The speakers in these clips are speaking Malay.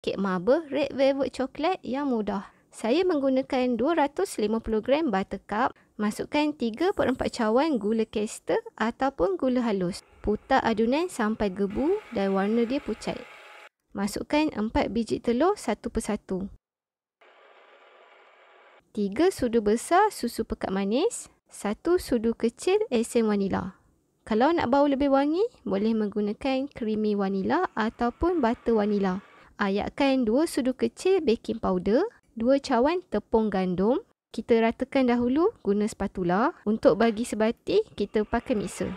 kek marble red velvet coklat yang mudah. Saya menggunakan 250 gram buttercup. Masukkan 3/4 cawan gula caster ataupun gula halus. Putar adunan sampai gebu dan warna dia pucat. Masukkan 4 biji telur satu persatu. 3 sudu besar susu pekat manis. 1 sudu kecil esen vanila. Kalau nak bau lebih wangi, boleh menggunakan creamy vanila ataupun butter vanila. Ayakkan 2 sudu kecil baking powder. 2 cawan tepung gandum. Kita ratakan dahulu guna spatula. Untuk bagi sebati, kita pakai mixer.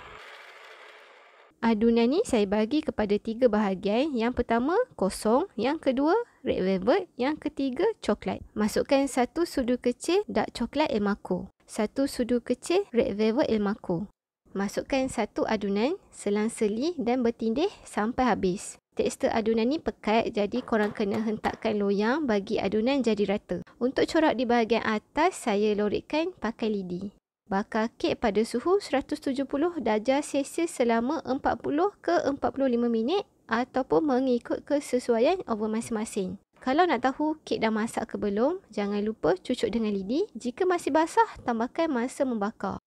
Adunan ni saya bagi kepada 3 bahagian. Yang pertama kosong, yang kedua red velvet, yang ketiga coklat. Masukkan 1 sudu kecil dark coklat Elmaco, 1 sudu kecil red velvet Elmaco. Masukkan 1 adunan, selang-seli dan bertindih sampai habis. Tekstur adunan ni pekat, jadi korang kena hentakkan loyang bagi adunan jadi rata. Untuk corak di bahagian atas, saya lorikkan pakai lidi. Bakar kek pada suhu 170 darjah Celsius selama 40 ke 45 minit ataupun mengikut kesesuaian oven masing-masing. Kalau nak tahu kek dah masak ke belum, jangan lupa cucuk dengan lidi. Jika masih basah, tambahkan masa membakar.